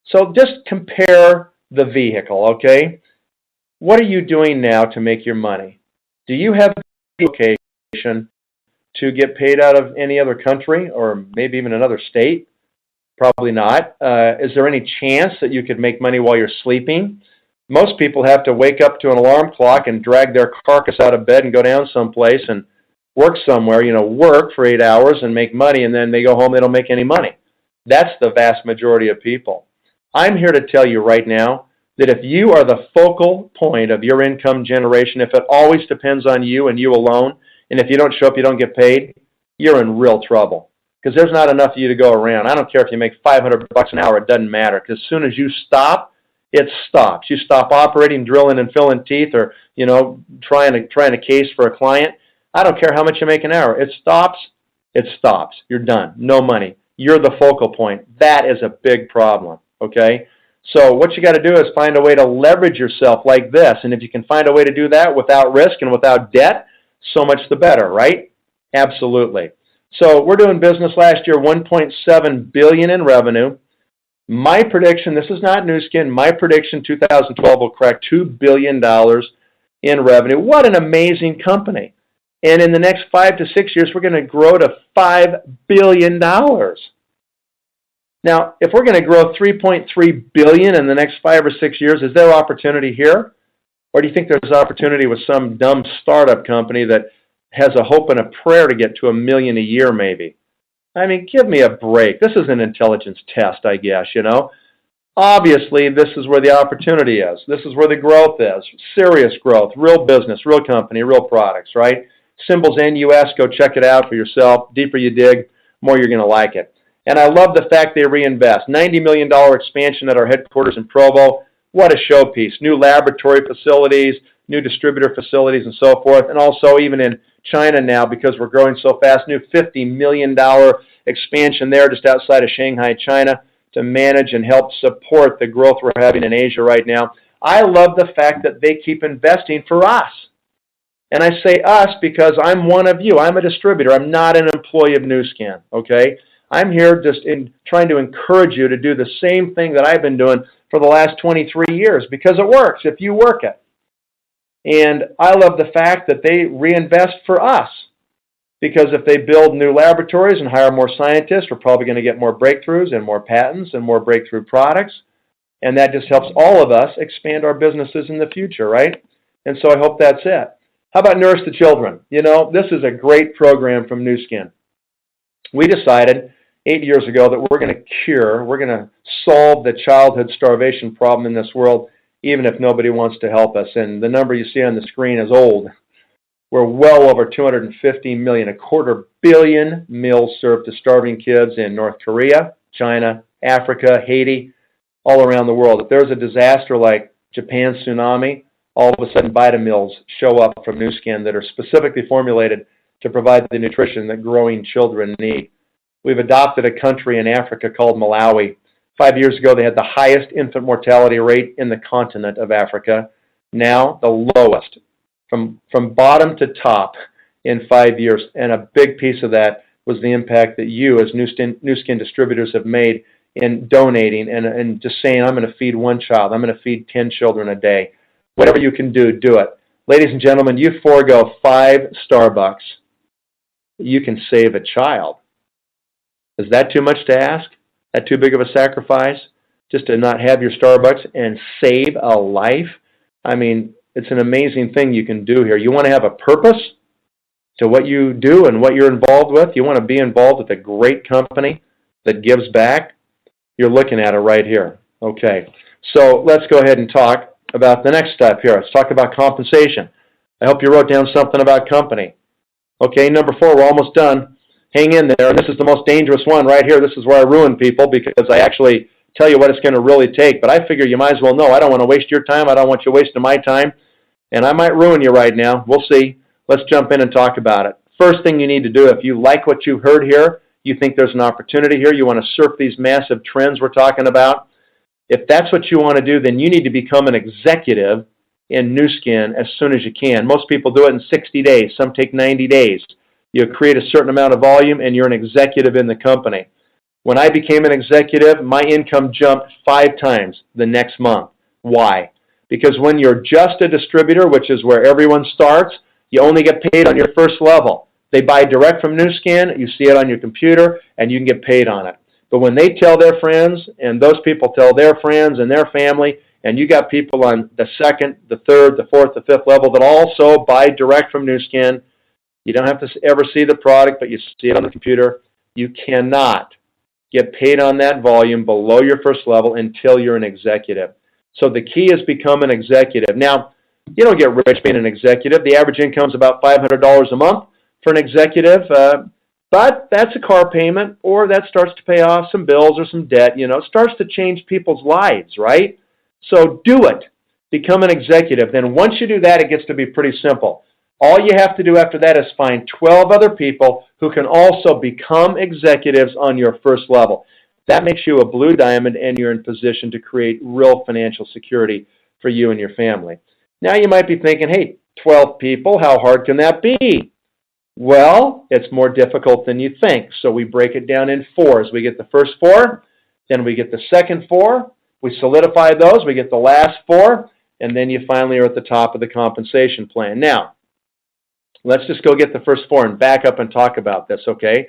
So just compare the vehicle, okay? What are you doing now to make your money? Do you have a location to get paid out of any other country or maybe even another state? Probably not. Is there any chance that you could make money while you're sleeping? Most people have to wake up to an alarm clock and drag their carcass out of bed and go down someplace and work somewhere, work for 8 hours and make money, and then they go home, they don't make any money. That's the vast majority of people. I'm here to tell you right now that if you are the focal point of your income generation, if it always depends on you and you alone, and if you don't show up, you don't get paid, you're in real trouble. Because there's not enough of you to go around. I don't care if you make $500 an hour, it doesn't matter. Because as soon as you stop, it stops. You stop operating, drilling and filling teeth, or trying a case for a client. I don't care how much you make an hour. It stops. It stops. You're done. No money. You're the focal point. That is a big problem. Okay? So what you got to do is find a way to leverage yourself like this. And if you can find a way to do that without risk and without debt, so much the better, right? Absolutely. So we're doing business last year, $1.7 billion in revenue. My prediction, this is not Nu Skin, my prediction 2012 will crack $2 billion in revenue. What an amazing company. And in the next 5 to 6 years, we're going to grow to $5 billion. Now, if we're going to grow $3.3 billion in the next 5 or 6 years, is there opportunity here? Or do you think there's opportunity with some dumb startup company that has a hope and a prayer to get to $1 million a year maybe? I mean, give me a break. This is an intelligence test, I guess, Obviously, this is where the opportunity is. This is where the growth is. Serious growth, real business, real company, real products, right? Symbols NUS, go check it out for yourself. Deeper you dig, more you're going to like it. And I love the fact they reinvest. $90 million expansion at our headquarters in Provo. What a showpiece. New laboratory facilities, new distributor facilities, and so forth. And also even in China now, because we're growing so fast, new $50 million expansion there just outside of Shanghai, China, to manage and help support the growth we're having in Asia right now. I love the fact that they keep investing for us. And I say us because I'm one of you. I'm a distributor. I'm not an employee of Nu Skin, okay? I'm here just trying to encourage you to do the same thing that I've been doing for the last 23 years because it works if you work it. And I love the fact that they reinvest for us because if they build new laboratories and hire more scientists, we're probably going to get more breakthroughs and more patents and more breakthrough products. And that just helps all of us expand our businesses in the future, right? And so I hope that's it. How about Nourish the Children? You know, this is a great program from Nu Skin. We decided 8 years ago that we're going to solve the childhood starvation problem in this world, even if nobody wants to help us. And the number you see on the screen is old. We're well over 250 million, 250 million meals served to starving kids in North Korea, China, Africa, Haiti, all around the world. If there's a disaster like Japan's tsunami, all of a sudden Vitamills show up from Nu Skin that are specifically formulated to provide the nutrition that growing children need. We've adopted a country in Africa called Malawi. 5 years ago, they had the highest infant mortality rate in the continent of Africa. Now, the lowest, from bottom to top in 5 years. And a big piece of that was the impact that you, as Nu Skin distributors, have made in donating and just saying, I'm going to feed one child. I'm going to feed 10 children a day. Whatever you can do, do it. Ladies and gentlemen, you forego 5 Starbucks. You can save a child. Is that too much to ask? That too big of a sacrifice? Just to not have your Starbucks and save a life? I mean, it's an amazing thing you can do here. You want to have a purpose to what you do and what you're involved with? You want to be involved with a great company that gives back? You're looking at it right here. Okay, so let's go ahead and talk about the next step here. Let's talk about compensation. I hope you wrote down something about company. Okay, number 4, we're almost done. Hang in there. This is the most dangerous one right here. This is where I ruin people because I actually tell you what it's going to really take. But I figure you might as well know. I don't want to waste your time. I don't want you wasting my time. And I might ruin you right now. We'll see. Let's jump in and talk about it. First thing you need to do, if you like what you heard here, you think there's an opportunity here, you want to surf these massive trends we're talking about, if that's what you want to do, then you need to become an executive in Nu Skin as soon as you can. Most people do it in 60 days. Some take 90 days. You create a certain amount of volume, and you're an executive in the company. When I became an executive, my income jumped 5 times the next month. Why? Because when you're just a distributor, which is where everyone starts, you only get paid on your first level. They buy direct from Nu Skin, you see it on your computer, and you can get paid on it. But when they tell their friends, and those people tell their friends and their family, and you got people on the 2nd, the 3rd, the 4th, the 5th level that also buy direct from Nu Skin, you don't have to ever see the product, but you see it on the computer. You cannot get paid on that volume below your first level until you're an executive. So the key is become an executive. Now, you don't get rich being an executive. The average income is about $500 a month for an executive, but that's a car payment, or that starts to pay off some bills or some debt. You know, it starts to change people's lives, right? So do it. Become an executive. Then once you do that, it gets to be pretty simple. All you have to do after that is find 12 other people who can also become executives on your first level. That makes you a blue diamond, and you're in position to create real financial security for you and your family. Now you might be thinking, hey, 12 people, how hard can that be? Well, it's more difficult than you think. So we break it down in 4s. We get the first 4, then we get the second 4, we solidify those, we get the last 4, and then you finally are at the top of the compensation plan. Now, let's just go get the first 4 and back up and talk about this, okay?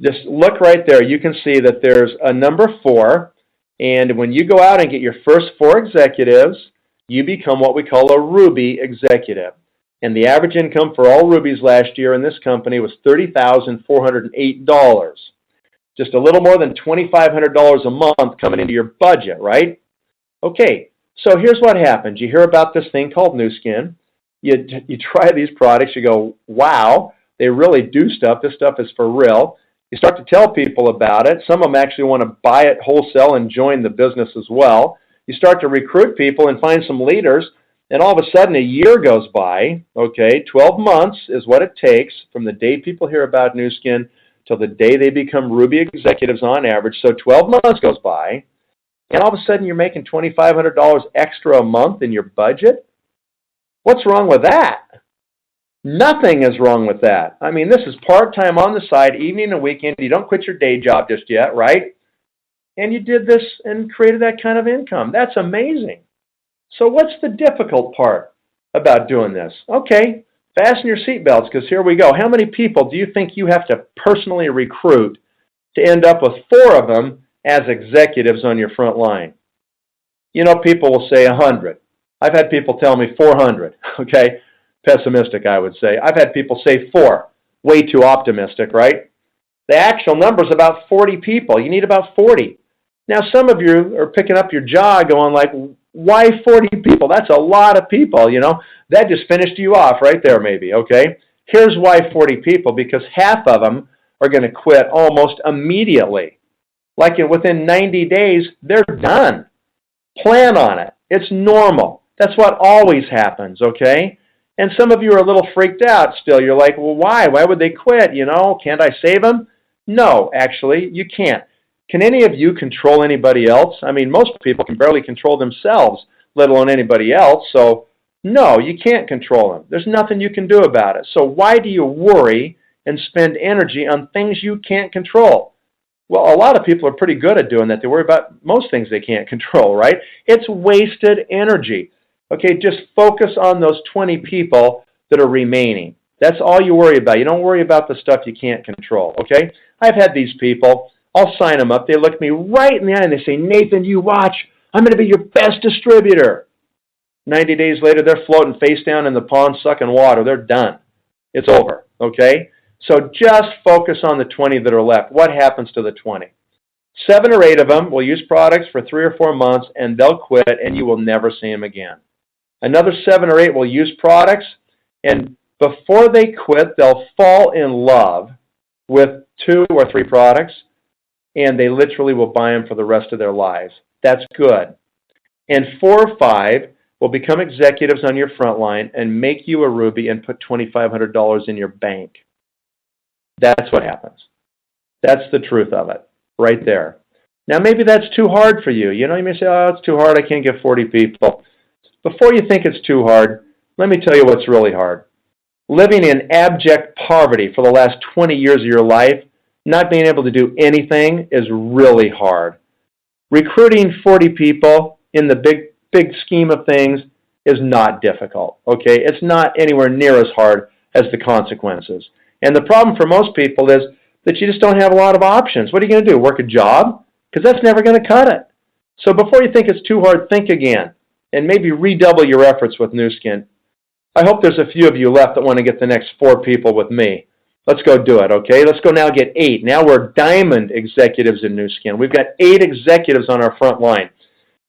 Just look right there. You can see that there's a number 4, and when you go out and get your first 4 executives, you become what we call a Ruby executive. And the average income for all Rubies last year in this company was $30,408. Just a little more than $2,500 a month coming into your budget, right? Okay, so here's what happens. You hear about this thing called Nu Skin. You try these products. You go, wow, they really do stuff. This stuff is for real. You start to tell people about it. Some of them actually want to buy it wholesale and join the business as well. You start to recruit people and find some leaders. And all of a sudden, a year goes by, okay, 12 months is what it takes from the day people hear about Nu Skin till the day they become Ruby executives on average. So 12 months goes by, and all of a sudden you're making $2,500 extra a month in your budget? What's wrong with that? Nothing is wrong with that. I mean, this is part-time on the side, evening and weekend. You don't quit your day job just yet, right? And you did this and created that kind of income. That's amazing. So what's the difficult part about doing this? Okay, fasten your seatbelts, because here we go. How many people do you think you have to personally recruit to end up with 4 of them as executives on your front line? You know, people will say 100. I've had people tell me 400, okay? Pessimistic, I would say. I've had people say 4. Way too optimistic, right? The actual number is about 40 people. You need about 40. Now, some of you are picking up your jaw going like, why 40 people? That's a lot of people, you know. That just finished you off right there maybe, okay? Here's why 40 people, because half of them are going to quit almost immediately. Like within 90 days, they're done. Plan on it. It's normal. That's what always happens, okay? And some of you are a little freaked out still. You're like, well, why? Why would they quit? You know, can't I save them? No, actually, you can't. Can any of you control anybody else? I mean, most people can barely control themselves, let alone anybody else. So, no, you can't control them. There's nothing you can do about it. So why do you worry and spend energy on things you can't control? Well, a lot of people are pretty good at doing that. They worry about most things they can't control, right? It's wasted energy. Okay, just focus on those 20 people that are remaining. That's all you worry about. You don't worry about the stuff you can't control, okay? I've had these people. I'll sign them up. They look me right in the eye and they say, Nathan, you watch. I'm going to be your best distributor. 90 days later, they're floating face down in the pond sucking water. They're done. It's over, okay? So just focus on the 20 that are left. What happens to the 20? 7 or 8 of them will use products for 3 or 4 months, and they'll quit, and you will never see them again. Another 7 or 8 will use products, and before they quit, they'll fall in love with 2 or 3 products, and they literally will buy them for the rest of their lives. That's good. And 4 or 5 will become executives on your front line and make you a Ruby and put $2,500 in your bank. That's what happens. That's the truth of it, right there. Now, maybe that's too hard for you. You know, you may say, oh, it's too hard. I can't get 40 people. Before you think it's too hard, let me tell you what's really hard. Living in abject poverty for the last 20 years of your life, not being able to do anything is really hard. Recruiting 40 people in the big scheme of things is not difficult, okay? It's not anywhere near as hard as the consequences. And the problem for most people is that you just don't have a lot of options. What are you going to do, work a job? Because that's never going to cut it. So before you think it's too hard, think again and maybe redouble your efforts with Nu Skin. I hope there's a few of you left that want to get the next 4 people with me. Let's go do it, okay? Let's go now get 8. Now we're diamond executives in Nu Skin. We've got 8 executives on our front line.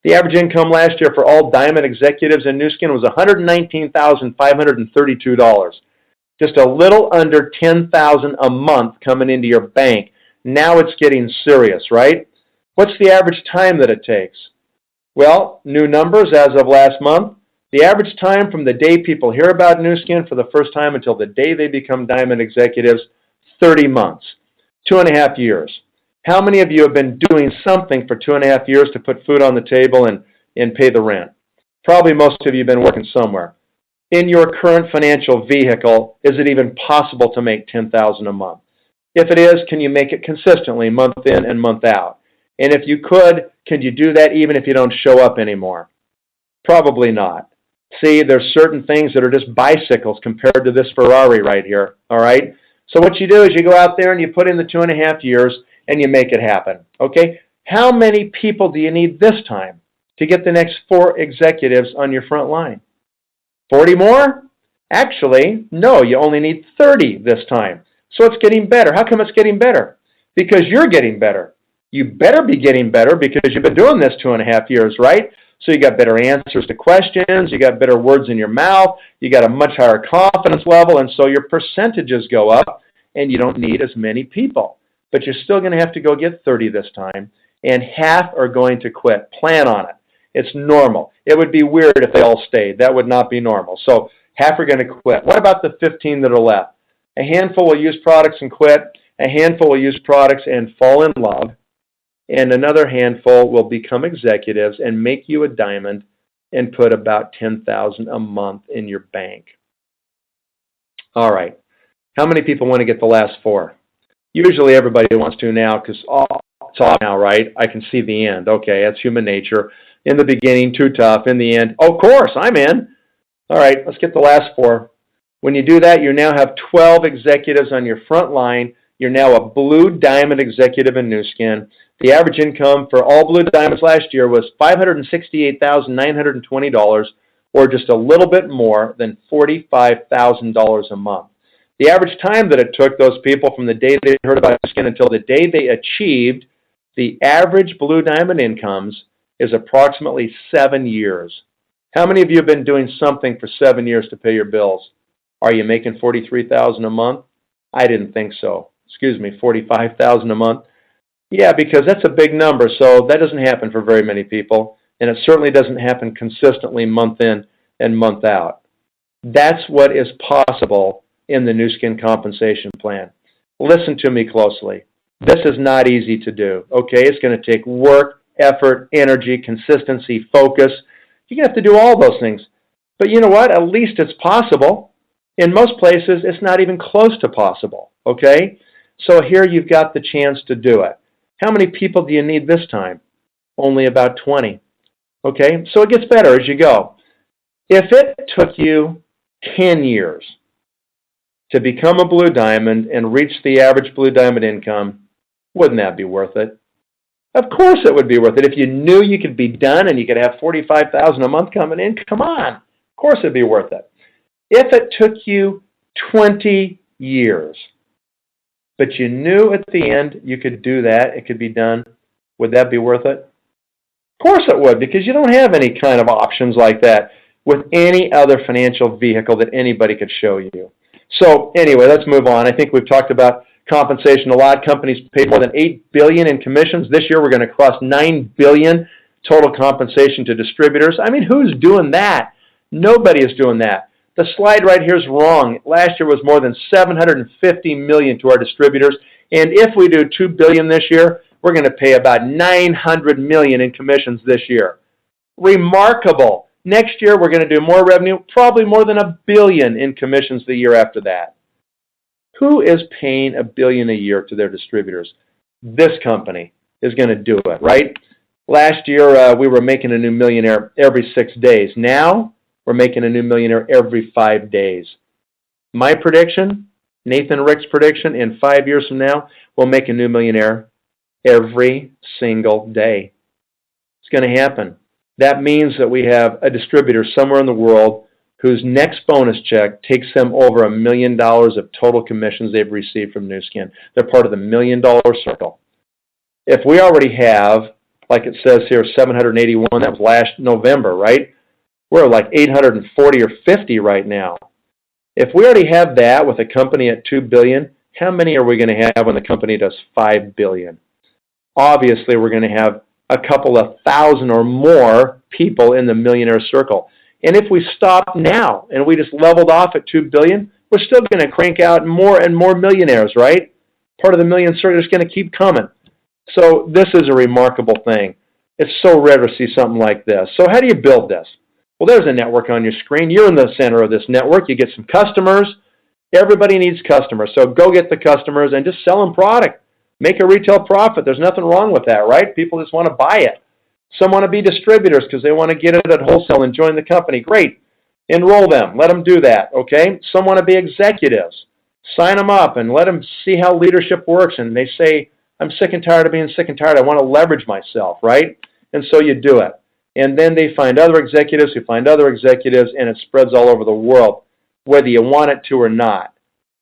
The average income last year for all diamond executives in Nu Skin was $119,532. Just a little under $10,000 a month coming into your bank. Now it's getting serious, right? What's the average time that it takes? Well, new numbers as of last month. The average time from the day people hear about Nu Skin for the first time until the day they become diamond executives, 30 months, 2.5 years. How many of you have been doing something for 2.5 years to put food on the table and pay the rent? Probably most of you have been working somewhere. In your current financial vehicle, is it even possible to make $10,000 a month? If it is, can you make it consistently month in and month out? And if you could you do that even if you don't show up anymore? Probably not. See, there's certain things that are just bicycles compared to this Ferrari right here, all right? So what you do is you go out there and you put in the 2.5 years and you make it happen, okay? How many people do you need this time to get the next 4 executives on your front line? 40 more? Actually, no, you only need 30 this time. So it's getting better. How come it's getting better? Because you're getting better. You better be getting better because you've been doing this 2.5 years, right? So you got better answers to questions, you got better words in your mouth, you got a much higher confidence level, and so your percentages go up, and you don't need as many people. But you're still going to have to go get 30 this time, and half are going to quit. Plan on it. It's normal. It would be weird if they all stayed. That would not be normal. So half are going to quit. What about the 15 that are left? A handful will use products and quit. A handful will use products and fall in love. And another handful will become executives and make you a diamond and put about $10,000 a month in your bank. All right. How many people want to get the last 4? Usually everybody wants to now because, it's all now, right? I can see the end. Okay, that's human nature. In the beginning, too tough. In the end, of course, I'm in. All right, let's get the last 4. When you do that, you now have 12 executives on your front line. You're now a blue diamond executive in Nu Skin. The average income for all blue diamonds last year was $568,920, or just a little bit more than $45,000 a month. The average time that it took those people from the day they heard about Nu Skin until the day they achieved the average Blue Diamond incomes is approximately 7 years. How many of you have been doing something for 7 years to pay your bills? Are you making $43,000 a month? I didn't think so. Excuse me, $45,000 a month? Yeah, because that's a big number, so that doesn't happen for very many people, and it certainly doesn't happen consistently month in and month out. That's what is possible in the Nu Skin compensation plan. Listen to me closely. This is not easy to do, okay? It's going to take work, effort, energy, consistency, focus. You're going to have to do all those things. But you know what? At least it's possible. In most places, it's not even close to possible, okay? So here you've got the chance to do it. How many people do you need this time? Only about 20, okay? So it gets better as you go. If it took you 10 years to become a Blue Diamond and reach the average Blue Diamond income, wouldn't that be worth it? Of course it would be worth it. If you knew you could be done and you could have $45,000 a month coming in, come on. Of course it'd be worth it. If it took you 20 years, but you knew at the end you could do that, it could be done, would that be worth it? Of course it would, because you don't have any kind of options like that with any other financial vehicle that anybody could show you. So anyway, let's move on. I think we've talked about compensation a lot. Companies paid more than $8 billion in commissions. This year we're going to cross $9 billion total compensation to distributors. I mean, who's doing that? Nobody is doing that. The slide right here is wrong. Last year was more than $750 million to our distributors. And if we do $2 billion this year, we're going to pay about $900 million in commissions this year. Remarkable. Next year, we're going to do more revenue, probably more than $1 billion in commissions the year after that. Who is paying $1 billion a year to their distributors? This company is going to do it, right? Last year, we were making a new millionaire every 6 days. Now, we're making a new millionaire every 5 days. My prediction, Nathan Rick's prediction, in 5 years from now, we'll make a new millionaire every single day. It's going to happen. That means that we have a distributor somewhere in the world whose next bonus check takes them over $1 million of total commissions they've received from Nu Skin. They're part of the $1 million circle. If we already have, like it says here, 781, that was last November, right? We're like 840 or 50 right now. If we already have that with a company at $2 billion, how many are we going to have when the company does $5 billion? Obviously, we're going to have a couple of thousand or more people in the millionaire circle. And if we stop now and we just leveled off at $2 billion, we're still going to crank out more and more millionaires, right? Part of the million circle is going to keep coming. So this is a remarkable thing. It's so rare to see something like this. So how do you build this? Well, there's a network on your screen. You're in the center of this network. You get some customers. Everybody needs customers. So go get the customers and just sell them product. Make a retail profit. There's nothing wrong with that, right? People just want to buy it. Some want to be distributors because they want to get it at wholesale and join the company. Great. Enroll them. Let them do that, okay? Some want to be executives. Sign them up and let them see how leadership works. And they say, I'm sick and tired of being sick and tired. I want to leverage myself, right? And so you do it. And then they find other executives who find other executives, and it spreads all over the world, whether you want it to or not.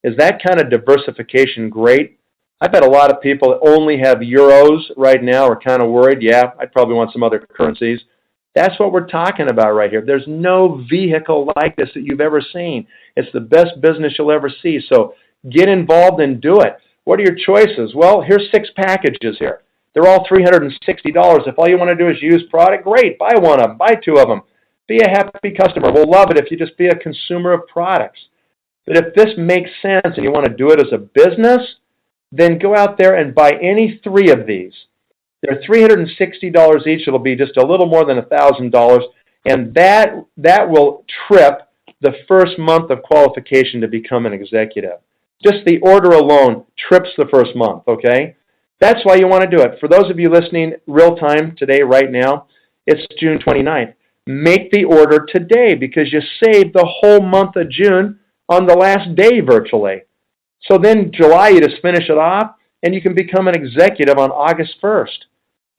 Is that kind of diversification great? I bet a lot of people that only have euros right now are kind of worried. Yeah, I'd probably want some other currencies. That's what we're talking about right here. There's no vehicle like this that you've ever seen. It's the best business you'll ever see. So get involved and do it. What are your choices? Well, here's 6 packages here. They're all $360. If all you want to do is use product, great. Buy one of them. Buy 2 of them. Be a happy customer. We'll love it if you just be a consumer of products. But if this makes sense and you want to do it as a business, then go out there and buy any 3 of these. They're $360 each. It'll be just a little more than $1,000. And that will trip the first month of qualification to become an executive. Just the order alone trips the first month, okay? That's why you want to do it. For those of you listening real time today, right now, it's June 29th. Make the order today because you saved the whole month of June on the last day virtually. So then July, you just finish it off, and you can become an executive on August 1st.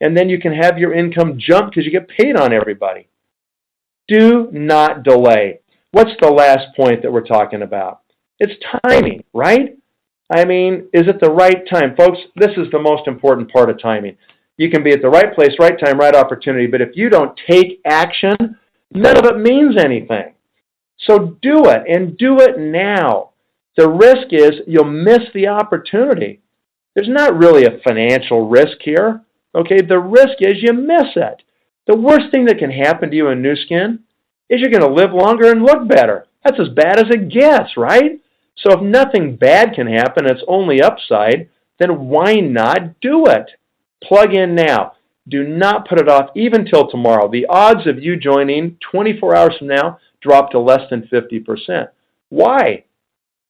And then you can have your income jump because you get paid on everybody. do not delay. What's the last point that we're talking about? It's timing, right? I mean, is it the right time? Folks, this is the most important part of timing. You can be at the right place, right time, right opportunity, but if you don't take action, none of it means anything. So do it, and do it now. The risk is you'll miss the opportunity. There's not really a financial risk here. Okay, the risk is you miss it. The worst thing that can happen to you in Nu Skin is you're going to live longer and look better. That's as bad as it gets, right? So if nothing bad can happen, it's only upside, then why not do it? Plug in now. Do not put it off even till tomorrow. The odds of you joining 24 hours from now drop to less than 50%. Why?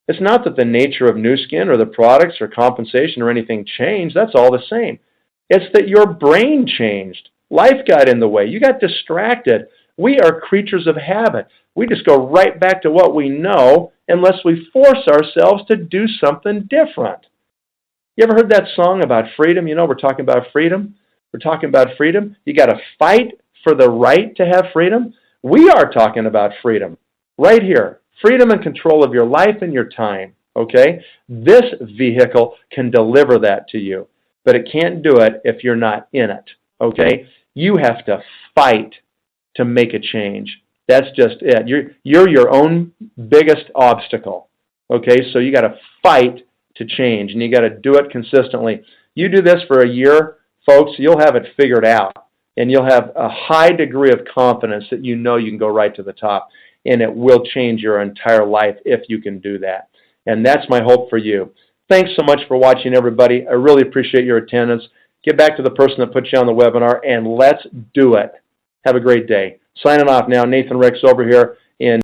It's not that the nature of Nu Skin or the products or compensation or anything changed. That's all the same. It's that your brain changed. Life got in the way. You got distracted. We are creatures of habit. We just go right back to what we know unless we force ourselves to do something different. You ever heard that song about freedom? You know, we're talking about freedom. We're talking about freedom. You got to fight for the right to have freedom. We are talking about freedom right here. Freedom and control of your life and your time, okay? This vehicle can deliver that to you, but it can't do it if you're not in it, okay? You have to fight to make a change. That's just it. You're your own biggest obstacle, okay? So you got to fight to change, and you got to do it consistently. You do this for a year, folks, you'll have it figured out, and you'll have a high degree of confidence that you know you can go right to the top, and it will change your entire life if you can do that. And that's my hope for you. Thanks so much for watching, everybody. I really appreciate your attendance. Get back to the person that put you on the webinar, and let's do it. Have a great day. Signing off now, Nathan Ricks over here in